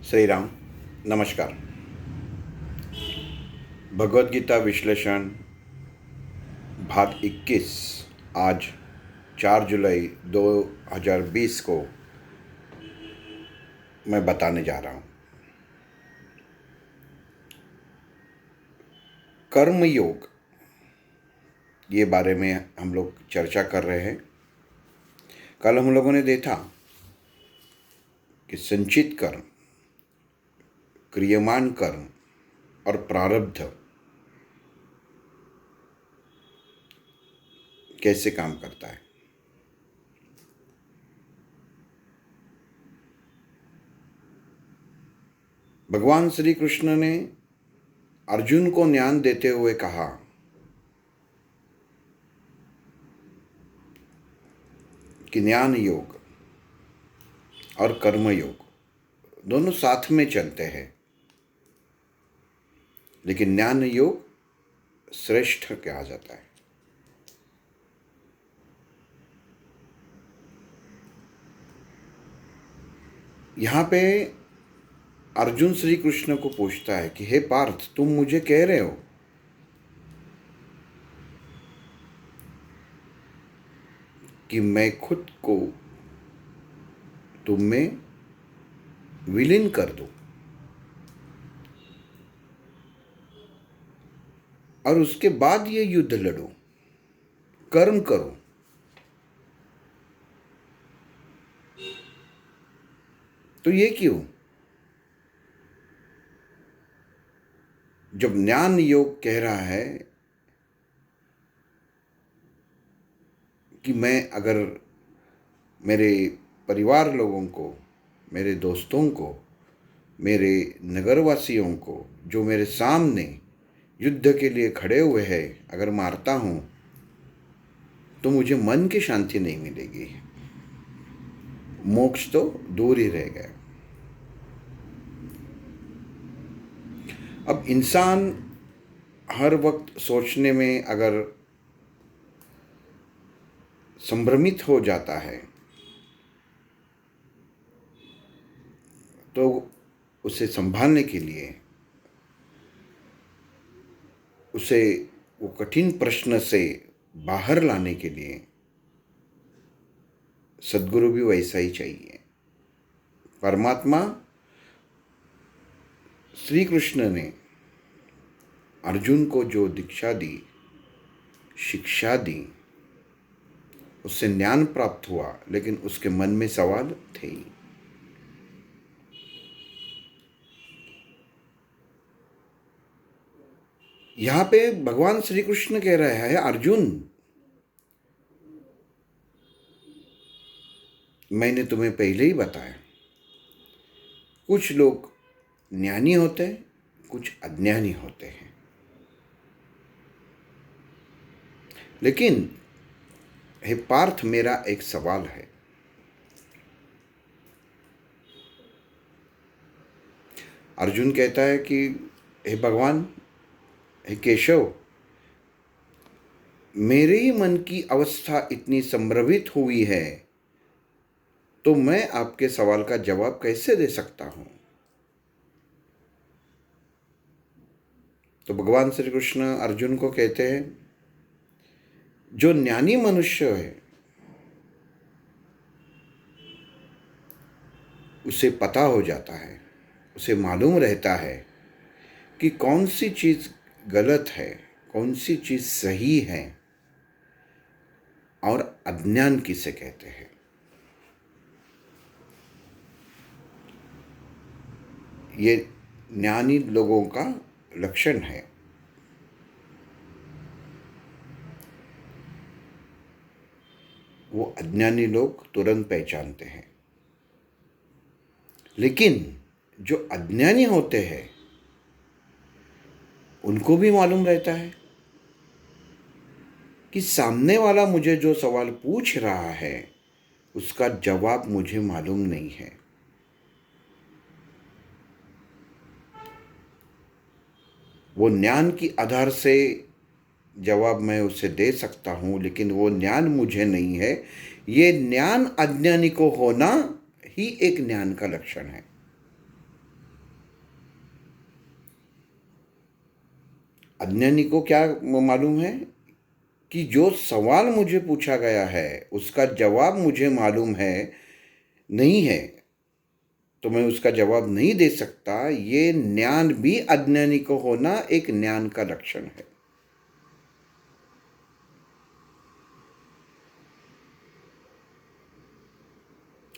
श्री राम। नमस्कार। भगवत गीता विश्लेषण भाग 21 आज 4 जुलाई 2020 को मैं बताने जा रहा हूँ। कर्म योग ये बारे में हम लोग चर्चा कर रहे हैं। कल हम लोगों ने देखा कि संचित कर्म, क्रियमान कर्म और प्रारब्ध कैसे काम करता है। भगवान श्री कृष्ण ने अर्जुन को ज्ञान देते हुए कहा कि ज्ञान योग और कर्म योग दोनों साथ में चलते हैं, लेकिन ज्ञान योग श्रेष्ठ कहा जाता है। यहाँ पे अर्जुन श्री कृष्ण को पूछता है कि हे पार्थ, तुम मुझे कह रहे हो कि मैं खुद को तुम में विलीन कर दूं और उसके बाद ये युद्ध लड़ूं, कर्म करूं। तो ये क्यों? जब ज्ञान योग कह रहा है कि मैं अगर मेरे परिवार लोगों को, मेरे दोस्तों को, मेरे नगरवासियों को जो मेरे सामने युद्ध के लिए खड़े हुए हैं अगर मारता हूँ तो मुझे मन की शांति नहीं मिलेगी, मोक्ष तो दूर ही रह गया। अब इंसान हर वक्त सोचने में अगर संभ्रमित हो जाता है तो उसे संभालने के लिए, उसे वो कठिन प्रश्न से बाहर लाने के लिए सद्गुरु भी वैसा ही चाहिए। परमात्मा श्री कृष्ण ने अर्जुन को जो दीक्षा दी, शिक्षा दी, उससे ज्ञान प्राप्त हुआ, लेकिन उसके मन में सवाल थे ही। यहाँ पे भगवान श्री कृष्ण कह रहा है, अर्जुन, मैंने तुम्हें पहले ही बताया, कुछ लोग ज्ञानी होते हैं, कुछ अज्ञानी होते हैं। लेकिन हे पार्थ, मेरा एक सवाल है। अर्जुन कहता है कि हे भगवान, हे केशव, मेरे ही मन की अवस्था इतनी संभ्रमित हुई है तो मैं आपके सवाल का जवाब कैसे दे सकता हूं। तो भगवान श्री कृष्ण अर्जुन को कहते हैं, जो ज्ञानी मनुष्य है उसे पता हो जाता है, उसे मालूम रहता है कि कौन सी चीज़ गलत है, कौन सी चीज़ सही है और अज्ञान किसे कहते हैं। ये ज्ञानी लोगों का लक्षण है। वो अज्ञानी लोग तुरंत पहचानते हैं, लेकिन जो अज्ञानी होते हैं उनको भी मालूम रहता है कि सामने वाला मुझे जो सवाल पूछ रहा है उसका जवाब मुझे मालूम नहीं है। वो ज्ञान की आधार से जवाब मैं उसे दे सकता हूँ, लेकिन वो ज्ञान मुझे नहीं है। ये ज्ञान अज्ञानी को होना ही एक ज्ञान का लक्षण है। अज्ञानी को क्या मालूम है कि जो सवाल मुझे पूछा गया है उसका जवाब मुझे मालूम है नहीं है, तो मैं उसका जवाब नहीं दे सकता। ये ज्ञान भी अज्ञानी को होना एक ज्ञान का लक्षण है।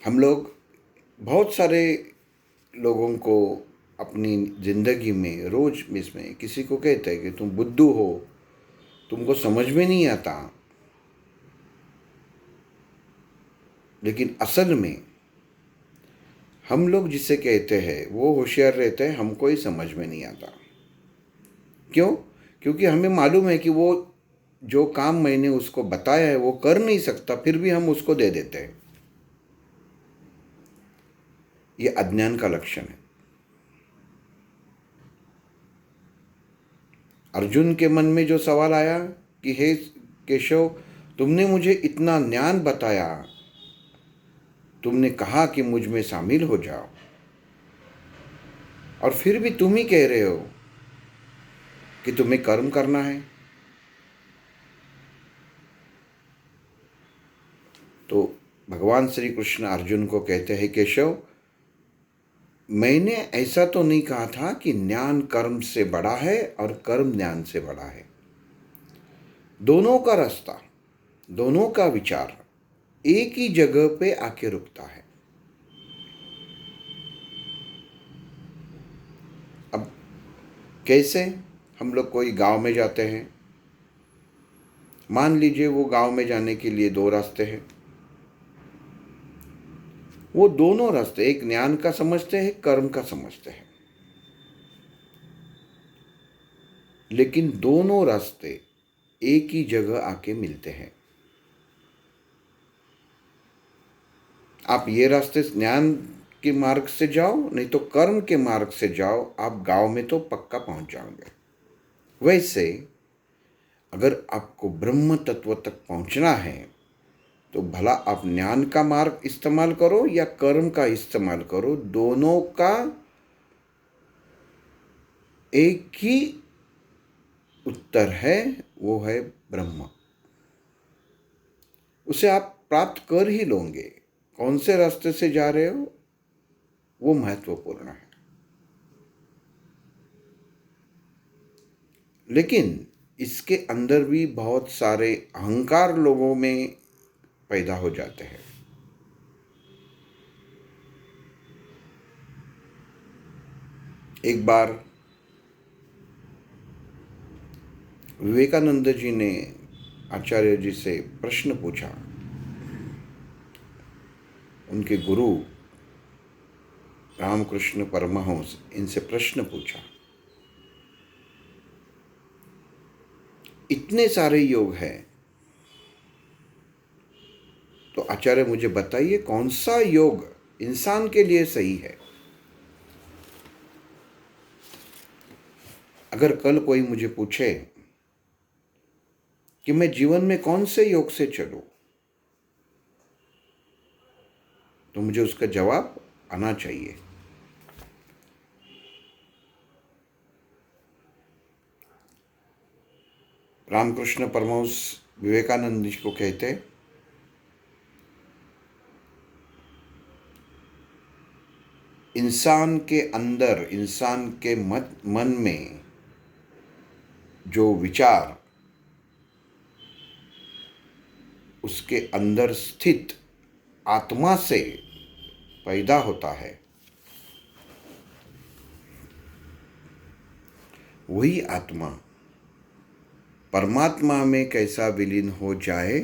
हम लोग बहुत सारे लोगों को अपनी ज़िंदगी में रोज़ इसमें किसी को कहते हैं कि तुम बुद्धू हो, तुमको समझ में नहीं आता, लेकिन असल में हम लोग जिसे कहते हैं वो होशियार रहते हैं, हमको ही समझ में नहीं आता। क्यों? क्योंकि हमें मालूम है कि वो जो काम मैंने उसको बताया है वो कर नहीं सकता, फिर भी हम उसको दे देते हैं। ये अज्ञान का लक्षण है। अर्जुन के मन में जो सवाल आया कि हे केशव, तुमने मुझे इतना ज्ञान बताया, तुमने कहा कि मुझ में शामिल हो जाओ, और फिर भी तुम ही कह रहे हो कि तुम्हें कर्म करना है। तो भगवान श्री कृष्ण अर्जुन को कहते हैं, केशव, मैंने ऐसा तो नहीं कहा था कि ज्ञान कर्म से बड़ा है और कर्म ज्ञान से बड़ा है। दोनों का रास्ता, दोनों का विचार एक ही जगह पे आके रुकता है। अब कैसे? हम लोग कोई गांव में जाते हैं, मान लीजिए वो गांव में जाने के लिए दो रास्ते हैं। वो दोनों रास्ते, एक ज्ञान का समझते हैं, कर्म का समझते हैं, लेकिन दोनों रास्ते एक ही जगह आके मिलते हैं। आप ये रास्ते ज्ञान के मार्ग से जाओ, नहीं तो कर्म के मार्ग से जाओ, आप गांव में तो पक्का पहुंच जाओगे। वैसे अगर आपको ब्रह्म तत्व तक पहुंचना है तो भला आप ज्ञान का मार्ग इस्तेमाल करो या कर्म का इस्तेमाल करो, दोनों का एक ही उत्तर है, वो है ब्रह्म। उसे आप प्राप्त कर ही लोगे। कौन से रास्ते से जा रहे हो वो महत्वपूर्ण है। लेकिन इसके अंदर भी बहुत सारे अहंकार लोगों में पैदा हो जाते हैं। एक बार विवेकानंद जी ने आचार्य जी से प्रश्न पूछा। उनके गुरु रामकृष्ण परमहंस इनसे प्रश्न पूछा, इतने सारे योग हैं, तो आचार्य मुझे बताइए कौन सा योग इंसान के लिए सही है। अगर कल कोई मुझे पूछे कि मैं जीवन में कौन से योग से चलूं, तो मुझे उसका जवाब आना चाहिए। रामकृष्ण परमहंस विवेकानंद जी को कहते, इंसान के अंदर, इंसान के मन में जो विचार उसके अंदर स्थित आत्मा से पैदा होता है, वही आत्मा परमात्मा में कैसा विलीन हो जाए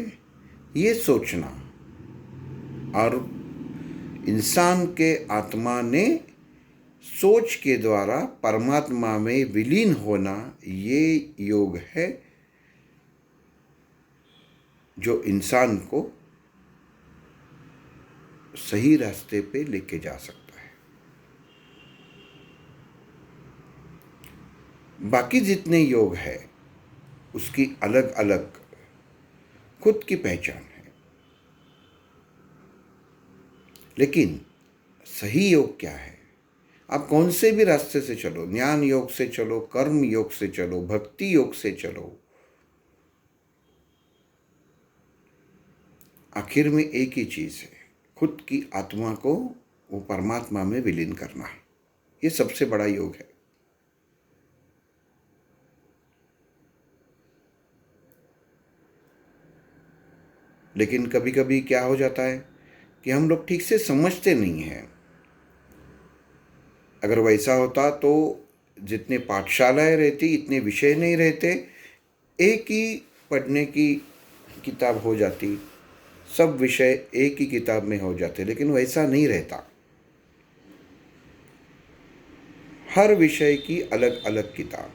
ये सोचना, और इंसान के आत्मा ने सोच के द्वारा परमात्मा में विलीन होना, ये योग है जो इंसान को सही रास्ते पे लेके जा सकता है। बाकी जितने योग है उसकी अलग अलग खुद की पहचान है, लेकिन सही योग क्या है? आप कौन से भी रास्ते से चलो, ज्ञान योग से चलो, कर्म योग से चलो, भक्ति योग से चलो, आखिर में एक ही चीज़ है, खुद की आत्मा को वो परमात्मा में विलीन करना। ये सबसे बड़ा योग है। लेकिन कभी कभी क्या हो जाता है कि हम लोग ठीक से समझते नहीं हैं। अगर वैसा होता तो जितने पाठशालाएं रहती, इतने विषय नहीं रहते, एक ही पढ़ने की किताब हो जाती, सब विषय एक ही किताब में हो जाते। लेकिन वैसा नहीं रहता, हर विषय की अलग अलग किताब।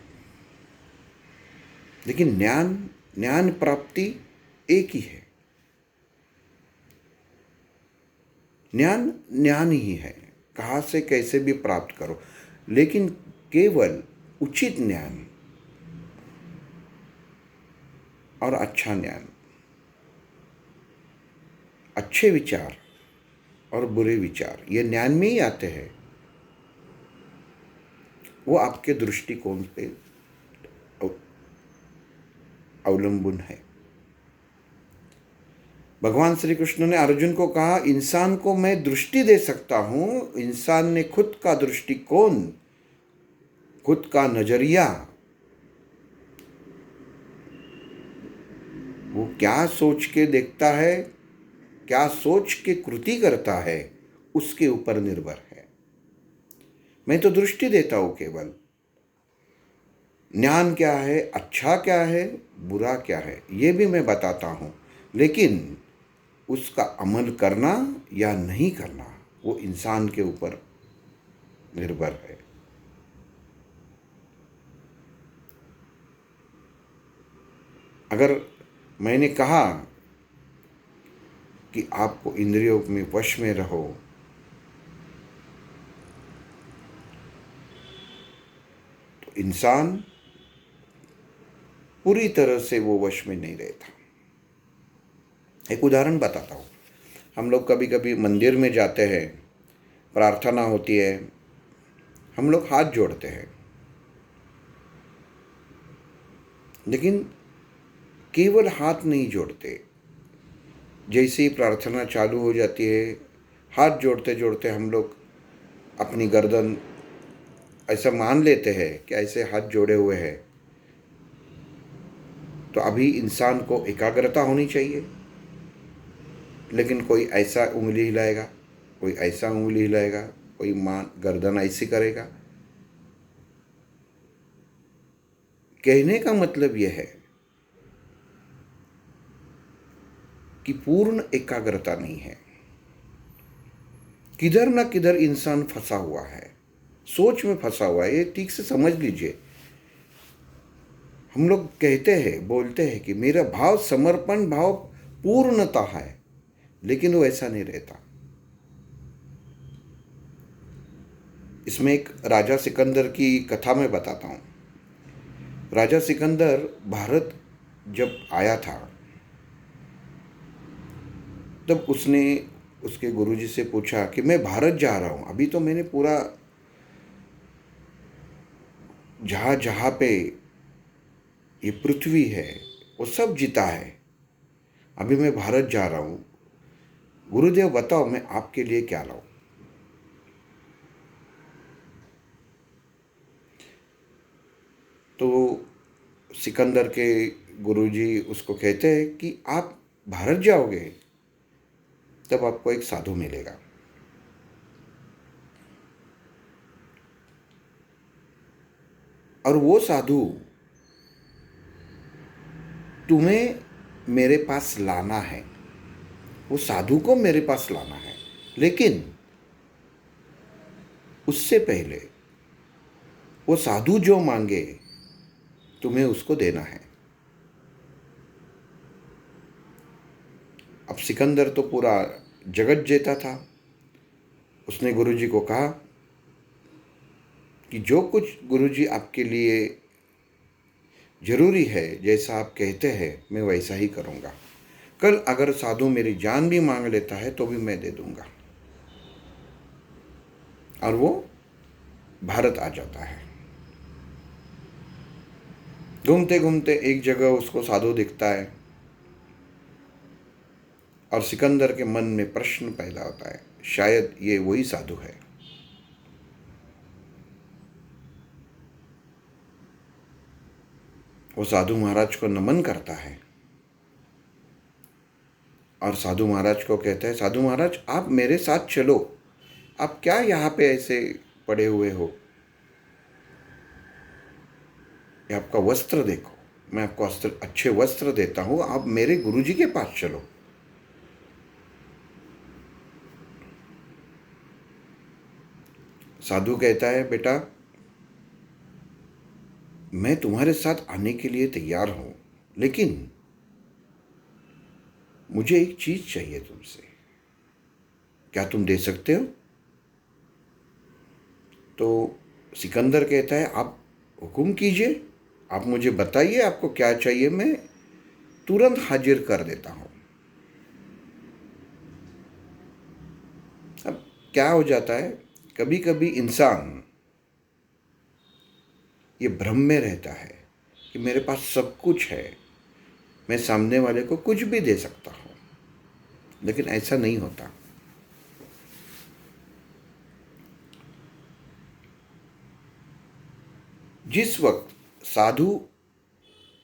लेकिन ज्ञान ज्ञान प्राप्ति एक ही है। ज्ञान ज्ञान ही है, कहाँ से कैसे भी प्राप्त करो, लेकिन केवल उचित ज्ञान और अच्छा ज्ञान, अच्छे विचार और बुरे विचार, ये ज्ञान में ही आते हैं। वो आपके दृष्टिकोण पे अवलंबन है। भगवान श्री कृष्ण ने अर्जुन को कहा, इंसान को मैं दृष्टि दे सकता हूं, इंसान ने खुद का दृष्टिकोण, खुद का नजरिया, वो क्या सोच के देखता है, क्या सोच के कृति करता है, उसके ऊपर निर्भर है। मैं तो दृष्टि देता हूं केवल। ज्ञान क्या है, अच्छा क्या है, बुरा क्या है, ये भी मैं बताता हूं, लेकिन उसका अमल करना या नहीं करना वो इंसान के ऊपर निर्भर है। अगर मैंने कहा कि आपको इंद्रियों में वश में रहो, तो इंसान पूरी तरह से वो वश में नहीं रहता। एक उदाहरण बताता हूँ। हम लोग कभी कभी मंदिर में जाते हैं, प्रार्थना होती है, हम लोग हाथ जोड़ते हैं, लेकिन केवल हाथ नहीं जोड़ते। जैसे ही प्रार्थना चालू हो जाती है, हाथ जोड़ते जोड़ते हम लोग अपनी गर्दन ऐसा मान लेते हैं कि ऐसे हाथ जोड़े हुए हैं। तो अभी इंसान को एकाग्रता होनी चाहिए, लेकिन कोई ऐसा उंगली हिलाएगा, कोई ऐसा उंगली हिलाएगा, कोई मान गर्दन ऐसी करेगा। कहने का मतलब यह है कि पूर्ण एकाग्रता नहीं है। किधर ना किधर इंसान फंसा हुआ है, सोच में फंसा हुआ है। ये ठीक से समझ लीजिए। हम लोग कहते हैं, बोलते हैं कि मेरा भाव समर्पण भाव पूर्णता है, लेकिन वो ऐसा नहीं रहता। इसमें एक राजा सिकंदर की कथा मैं बताता हूँ। राजा सिकंदर भारत जब आया था, तब उसने उसके गुरुजी से पूछा कि मैं भारत जा रहा हूँ, अभी तो मैंने पूरा जहाँ जहाँ पे ये पृथ्वी है वो सब जीता है, अभी मैं भारत जा रहा हूँ, गुरुदेव बताओ मैं आपके लिए क्या लाऊं। तो सिकंदर के गुरुजी उसको कहते हैं कि आप भारत जाओगे तब आपको एक साधु मिलेगा, और वो साधु तुम्हें मेरे पास लाना है, वो साधु को मेरे पास लाना है, लेकिन उससे पहले वो साधु जो मांगे तुम्हें उसको देना है। अब सिकंदर तो पूरा जगत जीता था। उसने गुरुजी को कहा कि जो कुछ गुरुजी आपके लिए जरूरी है, जैसा आप कहते हैं मैं वैसा ही करूँगा। कल अगर साधु मेरी जान भी मांग लेता है तो भी मैं दे दूँगा। और वो भारत आ जाता है। घूमते घूमते एक जगह उसको साधु दिखता है और सिकंदर के मन में प्रश्न पैदा होता है, शायद ये वही साधु है। वो साधु महाराज को नमन करता है और साधु महाराज को कहता है, साधु महाराज आप मेरे साथ चलो, आप क्या यहाँ पे ऐसे पड़े हुए हो, ये आपका वस्त्र देखो, मैं आपको अच्छे वस्त्र देता हूँ, आप मेरे गुरुजी के पास चलो। साधु कहता है, बेटा मैं तुम्हारे साथ आने के लिए तैयार हूं, लेकिन मुझे एक चीज चाहिए तुमसे, क्या तुम दे सकते हो? तो सिकंदर कहता है, आप हुक्म कीजिए, आप मुझे बताइए आपको क्या चाहिए, मैं तुरंत हाजिर कर देता हूं। अब क्या हो जाता है, कभी कभी इंसान ये भ्रम में रहता है कि मेरे पास सब कुछ है, मैं सामने वाले को कुछ भी दे सकता हूं, लेकिन ऐसा नहीं होता। जिस वक्त साधु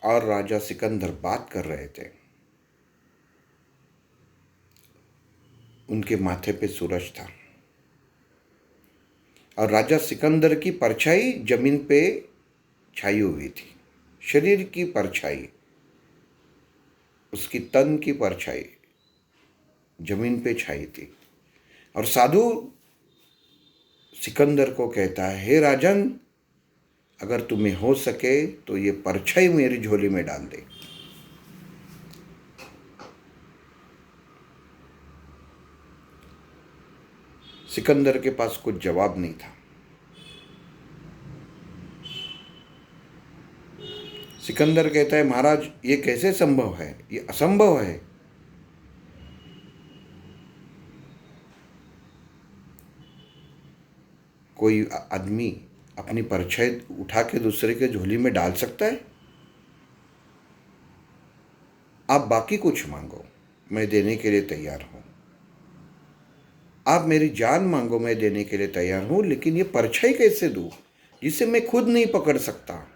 और राजा सिकंदर बात कर रहे थे, उनके माथे पे सूरज था और राजा सिकंदर की परछाई जमीन पे छाई हुई थी, शरीर की परछाई, उसकी तन की परछाई जमीन पे छाई थी। और साधु सिकंदर को कहता है, हे राजन, अगर तुम्हें हो सके तो ये परछाई मेरी झोली में डाल दे। सिकंदर के पास कुछ जवाब नहीं था। सिकंदर कहता है, महाराज ये कैसे संभव है, ये असंभव है। कोई आदमी अपनी परछाई उठा के दूसरे के झोली में डाल सकता है? आप बाकी कुछ मांगो, मैं देने के लिए तैयार हूं। आप मेरी जान मांगो, मैं देने के लिए तैयार हूं, लेकिन ये परछाई कैसे दूं जिसे मैं खुद नहीं पकड़ सकता?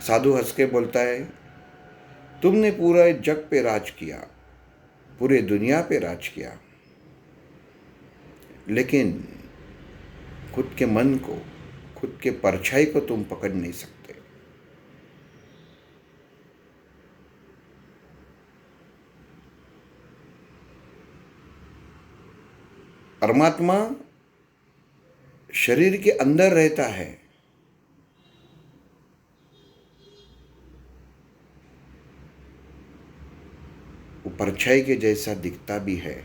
साधु हंस के बोलता है, तुमने पूरा जग पे राज किया, पूरे दुनिया पे राज किया, लेकिन खुद के मन को, खुद के परछाई को तुम पकड़ नहीं सकते। परमात्मा शरीर के अंदर रहता है, वो परछाई के जैसा दिखता भी है,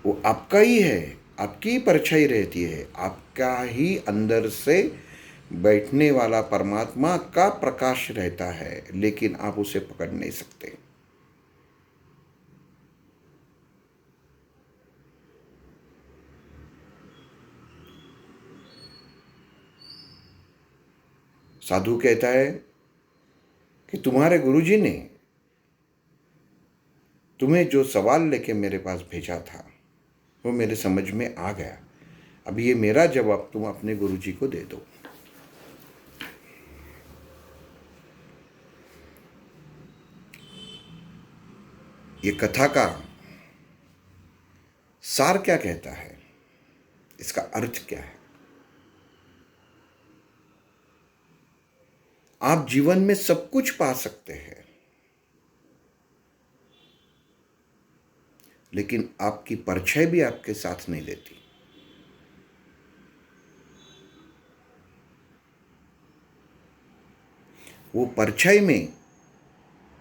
वो आपका ही है, आपकी ही परछाई रहती है, आपका ही अंदर से बैठने वाला परमात्मा का प्रकाश रहता है, लेकिन आप उसे पकड़ नहीं सकते। साधु कहता है कि तुम्हारे गुरुजी ने तुम्हें जो सवाल लेके मेरे पास भेजा था वो मेरे समझ में आ गया, अब ये मेरा जवाब तुम अपने गुरुजी को दे दो। ये कथा का सार क्या कहता है, इसका अर्थ क्या है? आप जीवन में सब कुछ पा सकते हैं, लेकिन आपकी परछाई भी आपके साथ नहीं देती। वो परछाई में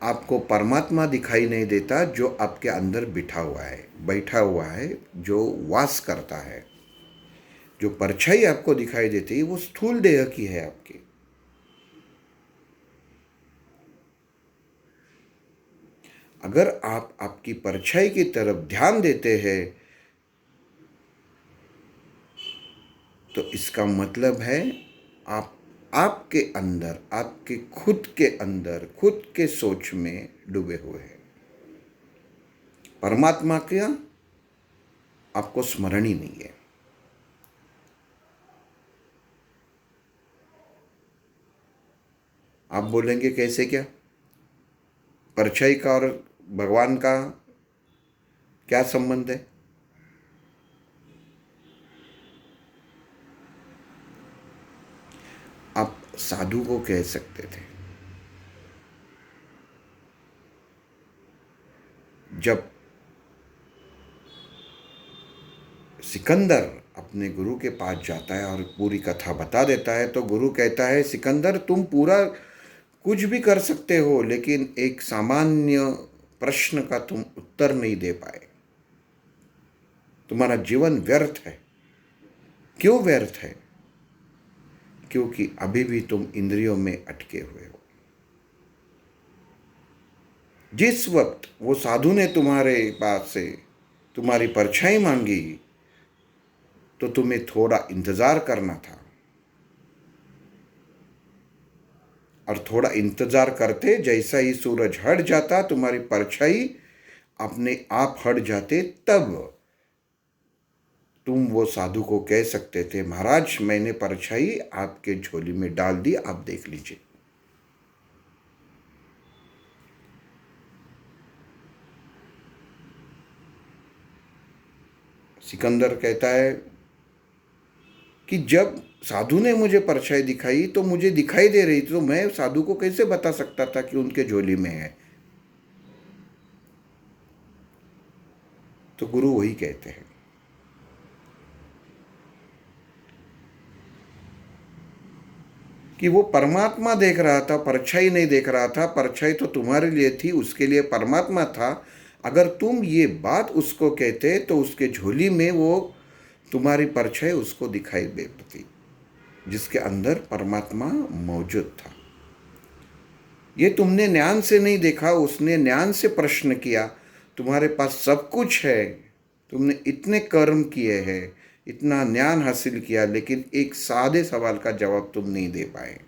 आपको परमात्मा दिखाई नहीं देता जो आपके अंदर बिठा हुआ है, बैठा हुआ है, जो वास करता है। जो परछाई आपको दिखाई देती है वो स्थूल देह की है आपकी। अगर आप आपकी परछाई की तरफ ध्यान देते हैं तो इसका मतलब है आप आपके अंदर, आपके खुद के अंदर, खुद के सोच में डूबे हुए हैं। परमात्मा का आपको स्मरण ही नहीं है। आप बोलेंगे कैसे क्या? परछाई का और भगवान का क्या संबंध है? आप साधु को कह सकते थे। जब सिकंदर अपने गुरु के पास जाता है और पूरी कथा बता देता है तो गुरु कहता है, सिकंदर तुम पूरा कुछ भी कर सकते हो लेकिन एक सामान्य प्रश्न का तुम उत्तर नहीं दे पाए। तुम्हारा जीवन व्यर्थ है। क्यों व्यर्थ है? क्योंकि अभी भी तुम इंद्रियों में अटके हुए हो। जिस वक्त वो साधु ने तुम्हारे पास से तुम्हारी परछाई मांगी तो तुम्हें थोड़ा इंतजार करना था, और थोड़ा इंतजार करते जैसा ही सूरज हट जाता तुम्हारी परछाई अपने आप हट जाते, तब तुम वो साधु को कह सकते थे, महाराज मैंने परछाई आपके झोली में डाल दी, आप देख लीजिए। सिकंदर कहता है कि जब साधु ने मुझे परछाई दिखाई तो मुझे दिखाई दे रही थी, तो मैं साधु को कैसे बता सकता था कि उनके झोली में है? तो गुरु वही कहते हैं। कि वो परमात्मा देख रहा था, परछाई नहीं देख रहा था। परछाई तो तुम्हारे लिए थी, उसके लिए परमात्मा था। अगर तुम ये बात उसको कहते तो उसके झोली में वो तुम्हारी परछाई उसको दिखाई देती, जिसके अंदर परमात्मा मौजूद था। ये तुमने ज्ञान से नहीं देखा, उसने ज्ञान से प्रश्न किया। तुम्हारे पास सब कुछ है, तुमने इतने कर्म किए हैं, इतना ज्ञान हासिल किया, लेकिन एक सादे सवाल का जवाब तुम नहीं दे पाए।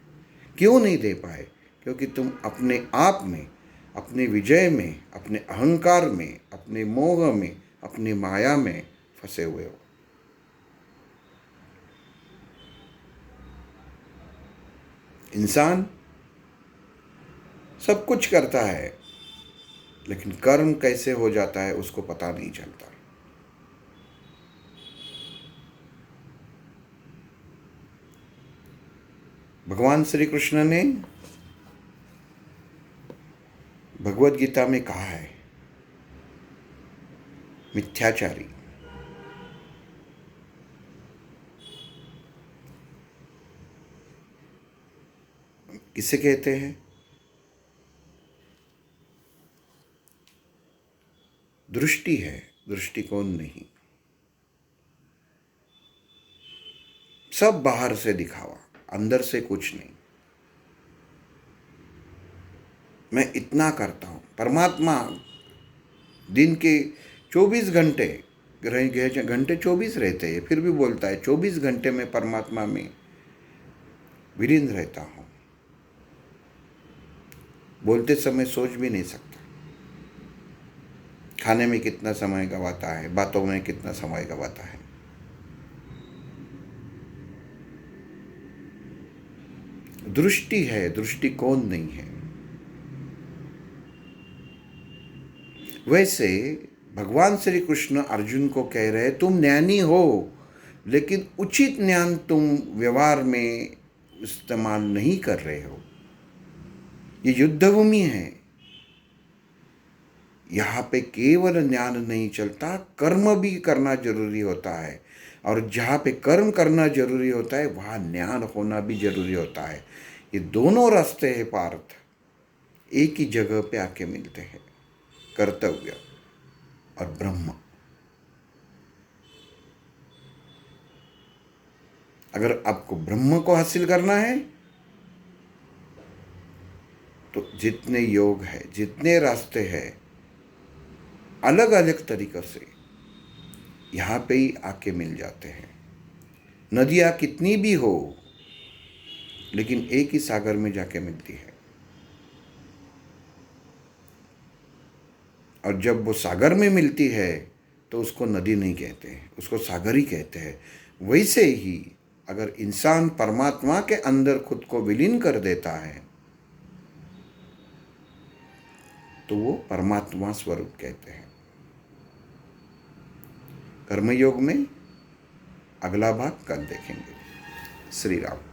क्यों नहीं दे पाए? क्योंकि तुम अपने आप में, अपने विजय में, अपने अहंकार में, अपने मोह में, अपनी माया में फंसे हुए हो। इंसान सब कुछ करता है लेकिन कर्म कैसे हो जाता है उसको पता नहीं चलता। भगवान श्री कृष्ण ने भगवत गीता में कहा है, मिथ्याचारी किसे कहते हैं? दृष्टि है, दृष्टिकोण नहीं। सब बाहर से दिखावा, अंदर से कुछ नहीं। मैं इतना करता हूँ। परमात्मा दिन के 24 घंटे, घंटे 24 रहते हैं, फिर भी बोलता है 24 घंटे में परमात्मा में विलीन रहता हूँ। बोलते समय सोच भी नहीं सकता। खाने में कितना समय गवाता है, बातों में कितना समय गवाता है। दृष्टि है, दृष्टिकोण नहीं है। वैसे भगवान श्री कृष्ण अर्जुन को कह रहे, तुम ज्ञानी हो लेकिन उचित ज्ञान तुम व्यवहार में इस्तेमाल नहीं कर रहे हो। ये युद्ध भूमि है, यहाँ पे केवल ज्ञान नहीं चलता, कर्म भी करना जरूरी होता है। और जहाँ पे कर्म करना जरूरी होता है वहाँ ज्ञान होना भी जरूरी होता है। ये दोनों रास्ते हैं पार्थ, एक ही जगह पे आके मिलते हैं, कर्तव्य और ब्रह्म। अगर आपको ब्रह्म को हासिल करना है तो जितने योग है, जितने रास्ते हैं, अलग अलग तरीक़ों से यहाँ पे ही आके मिल जाते हैं। नदियाँ कितनी भी हो, लेकिन एक ही सागर में जाके मिलती है। और जब वो सागर में मिलती है तो उसको नदी नहीं कहते, उसको सागर ही कहते हैं। वैसे ही अगर इंसान परमात्मा के अंदर खुद को विलीन कर देता है तो वो परमात्मा स्वरूप कहते हैं। कर्मयोग में अगला भाग कल देखेंगे। श्री राम।